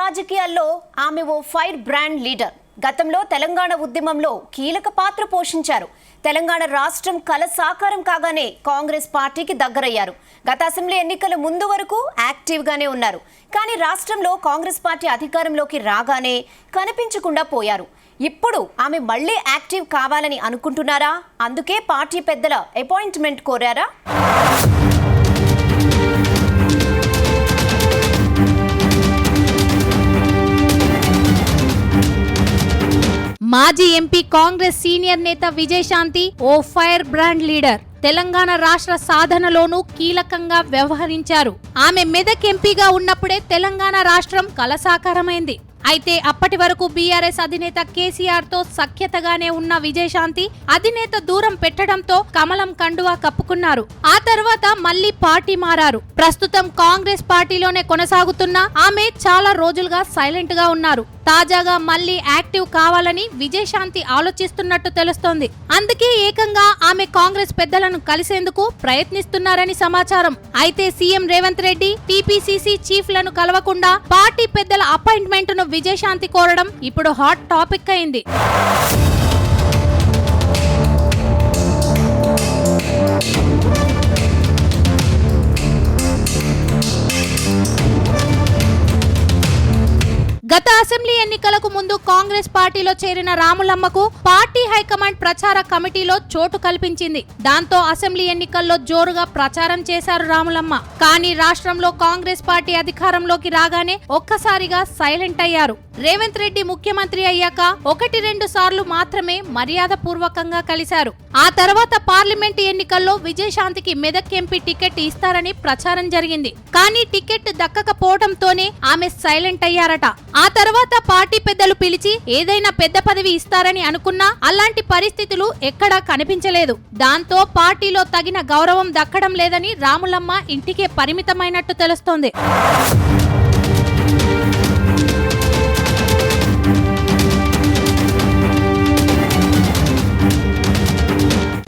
రాజకీయాల్లో ఆమె ఓ fire brand leader. గతంలో తెలంగాణ ఉద్యమంలో కీలక పాత్ర పోషించారు. తెలంగాణ రాష్ట్రం కల సాకారం కాగానే కాంగ్రెస్ పార్టీకి దగ్గరయ్యారు. గత అసెంబ్లీ ఎన్నికల ముందు వరకు యాక్టివ్గానే ఉన్నారు. కానీ రాష్ట్రంలో కాంగ్రెస్ పార్టీ అధికారంలోకి రాగానే కనిపించకుండా పోయారు. ఇప్పుడు ఆమె మళ్లీ యాక్టివ్ కావాలని అనుకుంటున్నారా? అందుకే పార్టీ పెద్దల అపాయింట్మెంట్ కోరారా? మాజీ ఎంపీ కాంగ్రెస్ సీనియర్ నేత విజయశాంతి ఓ ఫైర్ బ్రాండ్ లీడర్. తెలంగాణ రాష్ట్ర సాధనలోనూ కీలకంగా వ్యవహరించారు. ఆమె మెదక్ ఎంపీగా ఉన్నప్పుడే తెలంగాణ రాష్ట్రం కలసాకారమైంది. అయితే అప్పటి వరకు బీఆర్ఎస్ అధినేత కేసీఆర్ తో సఖ్యతగానే ఉన్న విజయశాంతి అధినేత దూరం పెట్టడంతో కమలం కండువా కప్పుకున్నారు. ఆ తర్వాత మళ్లీ పార్టీ మారారు. ప్రస్తుతం కాంగ్రెస్ పార్టీలోనే కొనసాగుతున్న ఆమె చాలా రోజులుగా సైలెంట్ గా ఉన్నారు. తాజాగా మళ్లీ యాక్టివ్ కావాలని విజయశాంతి ఆలోచిస్తున్నట్టు తెలుస్తోంది. అందుకే ఏకంగా ఆమె కాంగ్రెస్ పెద్దలను కలిసేందుకు ప్రయత్నిస్తున్నారని సమాచారం. అయితే CM Revanth Reddy, TPCC chief లను కలవకుండా పార్టీ పెద్దల అపాయింట్మెంట్ ను విజయశాంతి కోరడం ఇప్పుడు హాట్ టాపిక్ అయింది. గత అసెంబ్లీ ఎన్నికలకు ముందు కాంగ్రెస్ పార్టీలో చేరిన రాములమ్మకు పార్టీ హైకమాండ్ ప్రచార కమిటీలో చోటు కల్పించింది. దాంతో అసెంబ్లీ ఎన్నికల్లో జోరుగా ప్రచారం చేశారు రాములమ్మ. కానీ రాష్ట్రంలో కాంగ్రెస్ పార్టీ అధికారంలోకి రాగానే ఒక్కసారిగా సైలెంట్ అయ్యారు. రేవంత్ రెడ్డి ముఖ్యమంత్రి అయ్యాక 1-2 సార్లు మాత్రమే మర్యాద పూర్వకంగా కలిశారు. ఆ తర్వాత పార్లమెంట్ ఎన్నికల్లో విజయశాంతికి మెదక్ ఎంపీ టికెట్ ఇస్తారని ప్రచారం జరిగింది. కానీ టికెట్ దక్కకపోవడంతోనే ఆమె సైలెంట్ అయ్యారట. ఆ తర్వాత పార్టీ పెద్దలు పిలిచి ఏదైనా పెద్ద పదవి ఇస్తారని అనుకున్నా అలాంటి పరిస్థితులు ఎక్కడా కనిపించలేదు. దాంతో పార్టీలో తగిన గౌరవం దక్కడం లేదని రాములమ్మ ఇంటికే పరిమితమైనట్టు తెలుస్తోంది.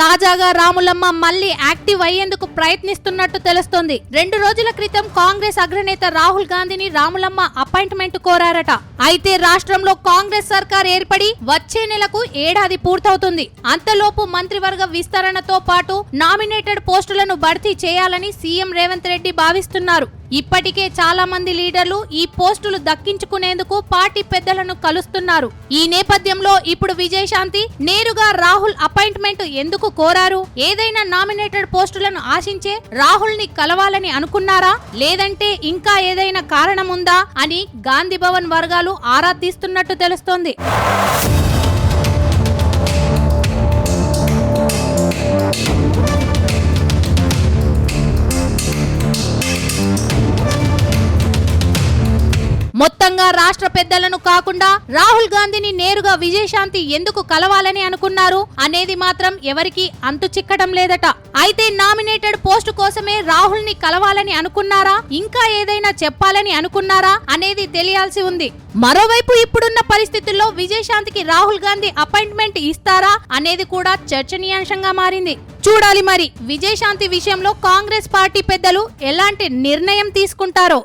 తాజాగా రాములమ్మ మళ్లీ యాక్టివ్ అయ్యేందుకు ప్రయత్నిస్తున్నట్టు తెలుస్తోంది. 2 రోజుల క్రితం కాంగ్రెస్ అగ్రనేత రాహుల్ గాంధీని రాములమ్మ అపాయింట్మెంట్ కోరారట. అయితే రాష్ట్రంలో కాంగ్రెస్ సర్కార్ ఏర్పడి వచ్చే నెలకు ఏడాది పూర్తవుతుంది. అంతలోపు మంత్రివర్గ విస్తరణతో పాటు నామినేటెడ్ పోస్టులను భర్తీ చేయాలని సీఎం రేవంత్ రెడ్డి భావిస్తున్నారు. ఇప్పటికే చాలా మంది లీడర్లు ఈ పోస్టులు దక్కించుకునేందుకు పార్టీ పెద్దలను కలుస్తున్నారు. ఈ నేపథ్యంలో ఇప్పుడు విజయశాంతి నేరుగా రాహుల్ అపాయింట్మెంట్ ఎందుకు కోరారు? ఏదైనా నామినేటెడ్ పోస్టులను ఆశించే రాహుల్ ని కలవాలని అనుకున్నారా? లేదంటే ఇంకా ఏదైనా కారణం ఉందా అని గాంధీ భవన్ వర్గాలు ఆరా తీస్తున్నట్టు తెలుస్తోంది. మొత్తంగా రాష్ట్ర పెద్దలను కాకుండా రాహుల్ గాంధీని నేరుగా విజయశాంతి ఎందుకు కలవాలని అనుకున్నారు అనేది మాత్రం ఎవరికి అంతు చిక్కడం లేదట. అయితే నామినేటెడ్ పోస్టు కోసమే రాహుల్ ని కలవాలని అనుకున్నారా? ఇంకా ఏదైనా చెప్పాలని అనుకున్నారా అనేది తెలియాల్సి ఉంది. మరోవైపు ఇప్పుడున్న పరిస్థితుల్లో విజయశాంతికి రాహుల్ గాంధీ అపాయింట్మెంట్ ఇస్తారా అనేది కూడా చర్చనీయాంశంగా మారింది. చూడాలి మరి విజయశాంతి విషయంలో కాంగ్రెస్ పార్టీ పెద్దలు ఎలాంటి నిర్ణయం తీసుకుంటారో.